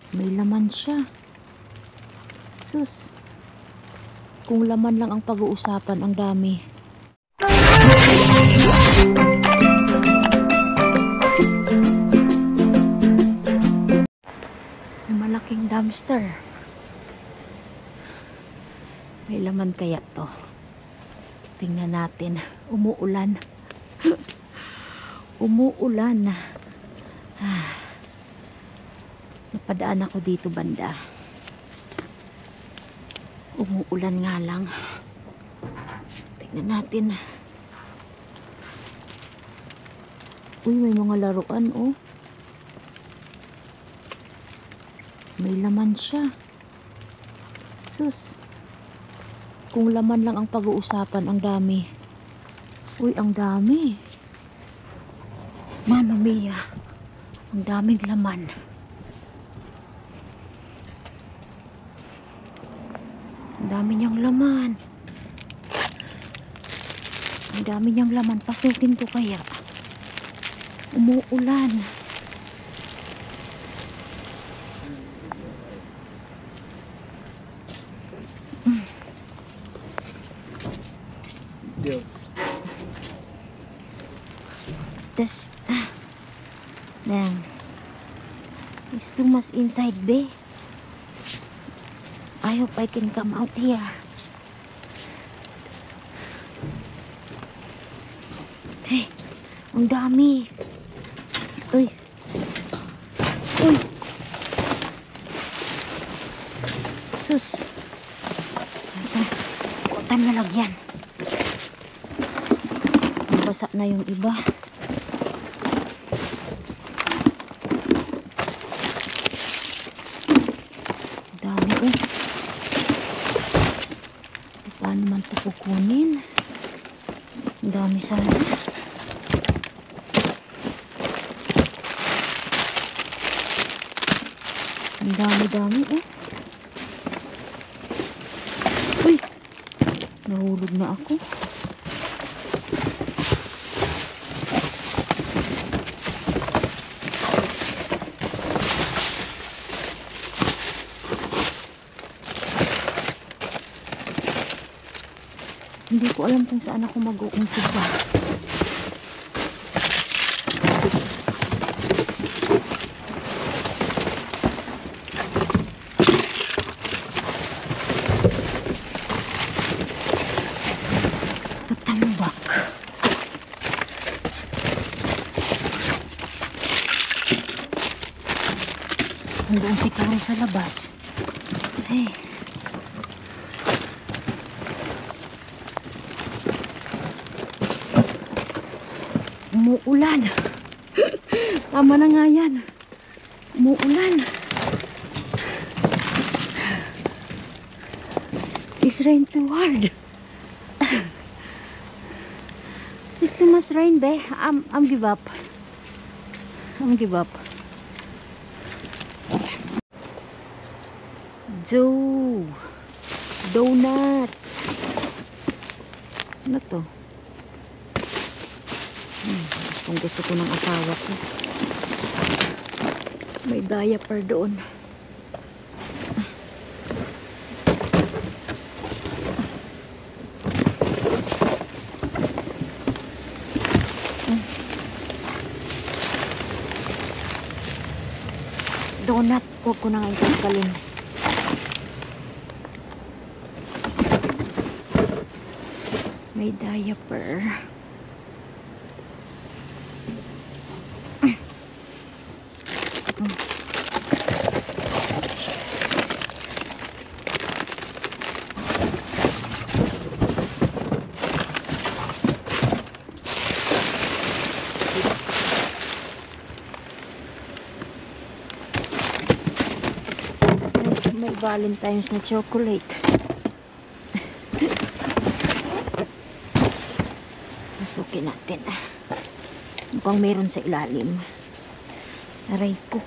May laman siya. Sus. Kung laman lang ang pag-uusapan, ang dami. May malaking dumpster. May laman kaya to? Tingnan natin. Umuulan. Umuulan. Napadaan ako dito banda. Umuulan nga lang. Tingnan natin. Uy, may mga laruan oh. May laman siya. Sus. Kung laman lang ang pag-uusapan, ang dami. Uy, ang dami. Mamma mia. Ang daming laman. Ang dami niyang laman. Ang dami niyang laman. Pasukin ko kaya. Umuulan. There's damn. It's too much inside, babe. I hope I can come out here. Hey, ang dami. Uy. Uy. Sus. Huwag tayong lalagyan. Basa na yung iba. Dami eh. Paano man ito kukunin? Ang dami sana. Ang dami-dami eh. Uy! Nahulog na ako. Hindi ko alam kung saan ako mag-uumpisa. Tatambak. Hanggang si Karen sa labas. Hey. Umuulan. Tama na nga yan. Umuulan. It's rain too hard. It's too much rain, be. I'm give up. I'm give up. Joe. Donut. Ano to? Kung gusto ko ng asawa ko. May diaper doon. Donut. Huwag ko na nga itanggalin. May diaper. May Valentine's na chocolate. Masukin natin. Mukhang meron sa ilalim. Aray ko.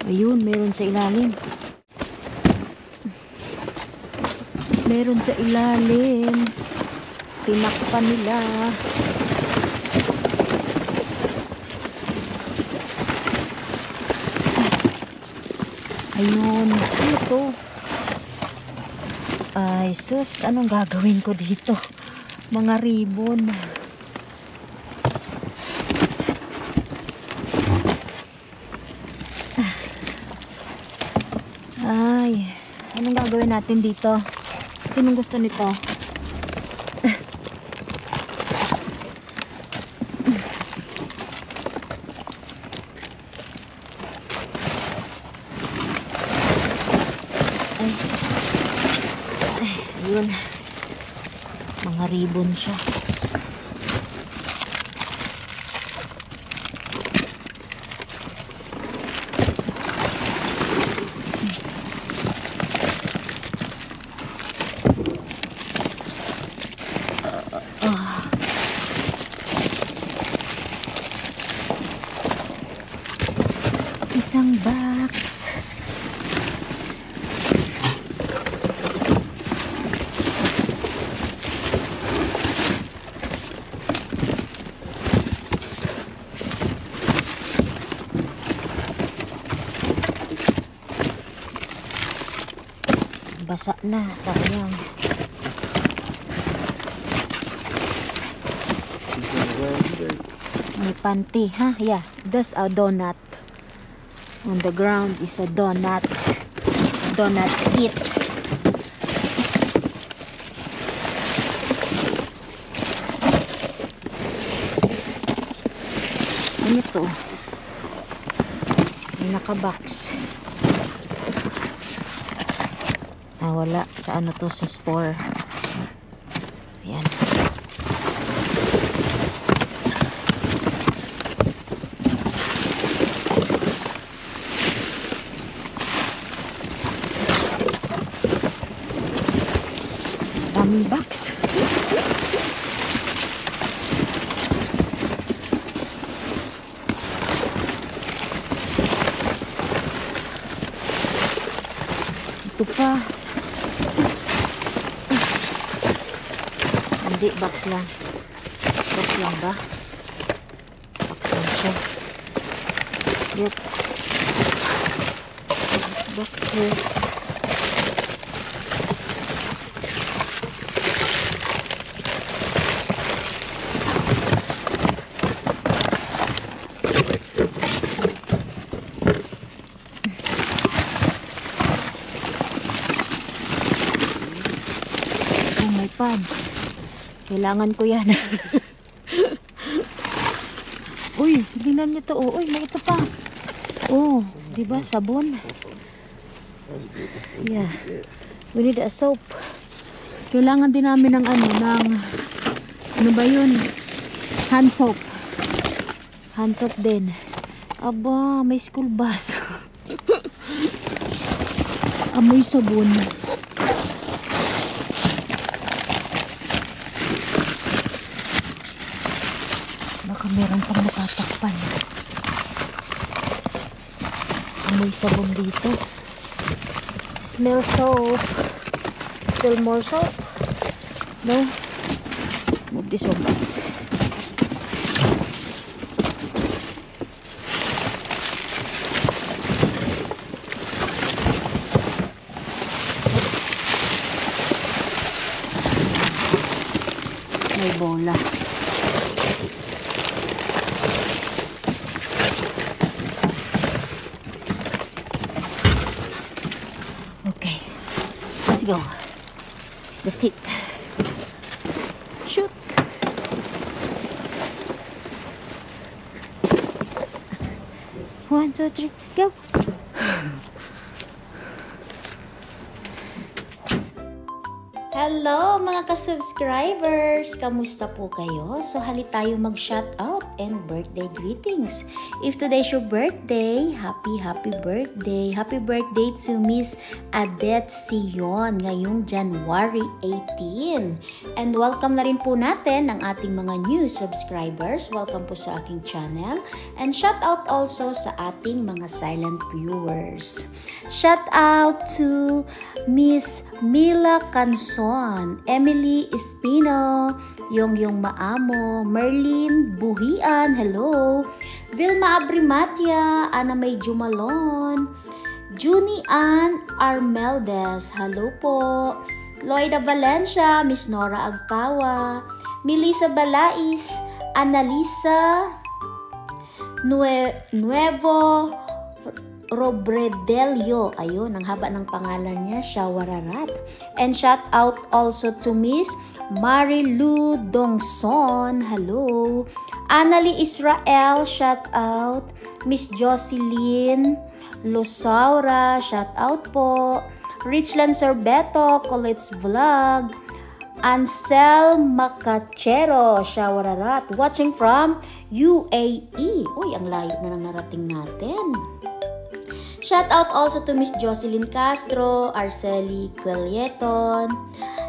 Ayun. Ayun, meron sa ilalim. Meron sa ilalim. Tinakpan nila. Ayun, ito. Ay, sus, anong gagawin ko dito? Mga ribbon. Ay, anong gagawin natin dito? Sinong gusto nito? Ayun, mga ribbon siya. Isang box. Basa na, sayang. May panty, ha? Yeah, that's a donut. On the ground is a donut. Donut kit. Ano to? May nakabox. Ah, wala. Sa ano to? Sa store. Ayan. Daming box. Ito pa. Hindi, box lang. Box lang ba? Box lang siya. Yep. These boxes. Oh, may pads. Kailangan ko yan. Uy, tingnan niyo to. Oh, uy, may ito pa. Oh, di ba sabon? Yeah. We need a soap. Kailangan din namin ng ano ba yun? Hand soap. Hand soap din. Aba, may school bus. Amoy sabon. Baka meron pang natatakpan. Amoy sabon dito. Smell soap. Still more soap? No? Move this one box. May bola. Okay. Let's go. The seat. Shoot. One, two, three, go. Hello mga ka-subscribers! Kamusta po kayo? So hali tayo mag-shoutout. and birthday greetings. If today's your birthday, happy birthday. Happy birthday to Miss Adet Sion ngayong January 18. And welcome na rin po natin ang ating mga new subscribers. Welcome po sa aking channel. And shout out also sa ating mga silent viewers. Shout out to Miss Mila Canson, Emily Espino, Yongyong Maamo, Merlin Buhian, hello, Vilma Abrimatia, Ana May Jumalon, Junie Ann Armeldes, hello po, Loida Valencia, Miss Nora Agpawa, Melissa Balais, Annalisa Nuevo Robredelio, ayun, ang haba ng pangalan niya, Shawararat. And shout out also to Miss Marilu Dongson, hello. Annalie Israel, shout out. Miss Jocelyn Losaura, shout out po. Richland Sorbeto, Colette's Vlog. Ansel Macachero, Shawararat, watching from UAE. Uy, ang layo na nang narating natin. Shout out also to Miss Jocelyn Castro, Arceli Quelieton,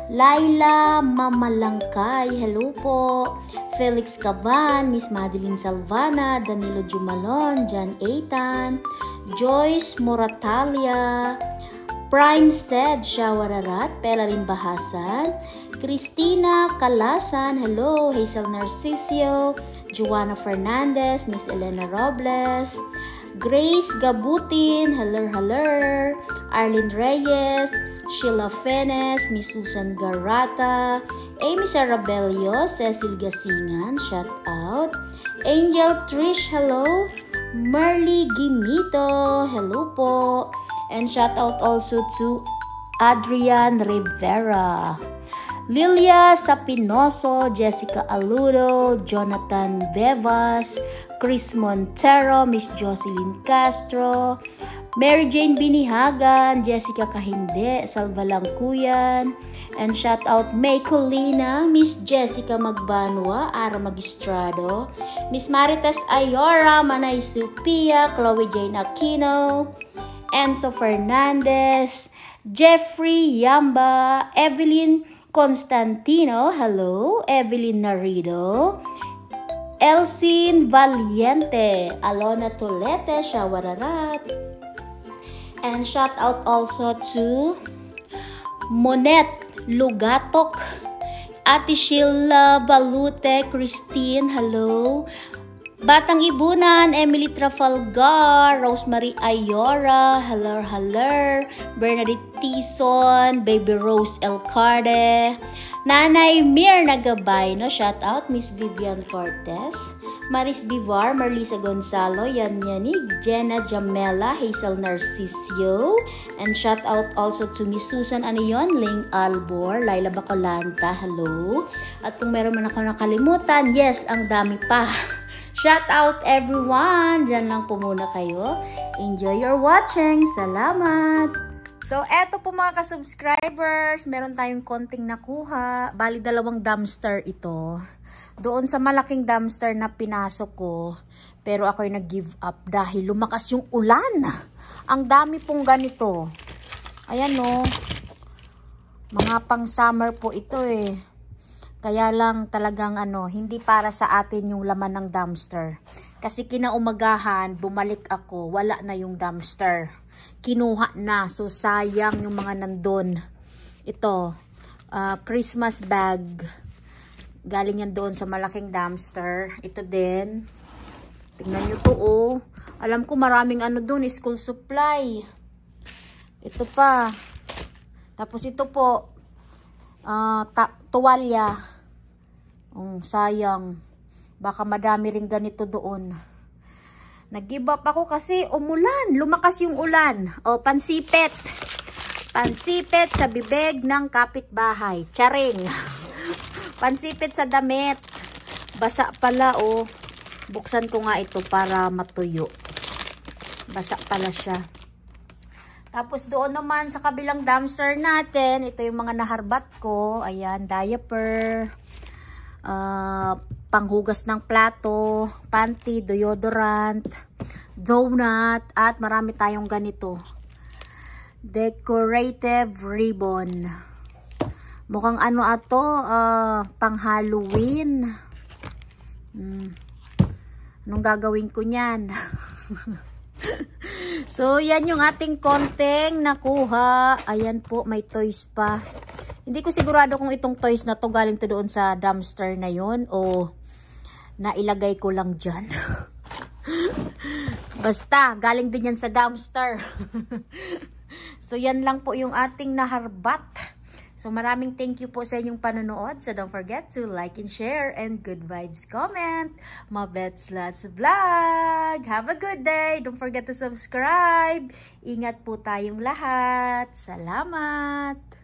Laila Mamalangkay, hello po, Felix Caban, Miss Madeline Salvana, Danilo Jumalon, John Eitan, Joyce Moratalia, Prime Said, Shawararat, Pelalin Bahasan, Christina Calasan, hello, Hazel Narcisio, Joanna Fernandez, Miss Elena Robles, Grace Gabutin, hello, Arlene Reyes, Sheila Fenes, Miss Susan Garata, Amy Sarabello, Cecil Gasingan, shout out, Angel Trish, hello, Marley Gimito, hello po, and shout out also to Adrian Rivera, Lilia Sapinoso, Jessica Aludo, Jonathan Vevas, Chris Montero, Miss Jocelyn Castro, Mary Jane Binihagan, Jessica Kahinde, Salva Langkuyan, and shout out May Colina, Miss Jessica Magbanwa, Ara Magistrado, Miss Marites Ayora, Manay Supia, Chloe Jane Aquino, Enzo Fernandez, Jeffrey Yamba, Evelyn Constantino, hello, Evelyn Narido, Elsin Valiente, Alona Tolete, Shawararat, and shout out also to Monet Lugatok, Ate Sheila Balute, Christine, hello, Batang Ibunan, Emily Trafalgar, Rosemary Ayora, hello, Bernadette Tison, Baby Rose Elcarde, Nanay Mir Nagabay, no? Shout out Miss Vivian Cortez, Maris Bivar, Marlisa Gonzalo, Yan Yanig, Jenna Jamela, Hazel Narcisio, and shout out also to Miss Susan Anion, Ling Albor, Laila Bacolanta, hello. At kung meron man ako nakalimutan, yes, ang dami pa. Shout out everyone! Diyan lang po muna kayo. Enjoy your watching. Salamat! So, eto po mga ka-subscribers. Meron tayong konting nakuha. Bali, 2 dumpster ito. Doon sa malaking dumpster na pinasok ko. Pero ako'y nag-give up dahil lumakas yung ulan. Ang dami pong ganito. Ayan o. Mga pang summer po ito eh. Kaya lang talagang hindi para sa atin yung laman ng dumpster. Kasi kinaumagahan, bumalik ako, wala na yung dumpster. Kinuha na, so sayang yung mga nandun. Ito, Christmas bag. Galing yan doon sa malaking dumpster. Ito din. Tingnan nyo to oh. Alam ko maraming doon, school supply. Ito pa. Tapos ito po, tuwalya. Sayang. Baka madami rin ganito doon. Nag-give up ako kasi umulan. Lumakas yung ulan. O, pansipet. Pansipet sa bibig ng kapitbahay. Charing. Pansipet sa damit. Basa pala o. Buksan ko nga ito para matuyo. Basa pala siya. Tapos doon naman sa kabilang dumpster natin, ito yung mga naharbat ko. Ayan, diaper. panghugas ng plato, panty, deodorant, donut, at marami tayong ganito. Decorative ribbon. Mukhang ano ato, pang Halloween. Anong gagawin ko niyan? So, yan yung ating konting nakuha. Ayan po, may toys pa. Hindi ko sigurado kung itong toys na to galing to doon sa dumpster na yon o nailagay ko lang dyan. Basta, galing din yan sa dumpster. So, yan lang po yung ating naharbat. So, maraming thank you po sa inyong panonood. So, don't forget to like and share and good vibes comment. Mabets Lots Vlog. Have a good day. Don't forget to subscribe. Ingat po tayong lahat. Salamat.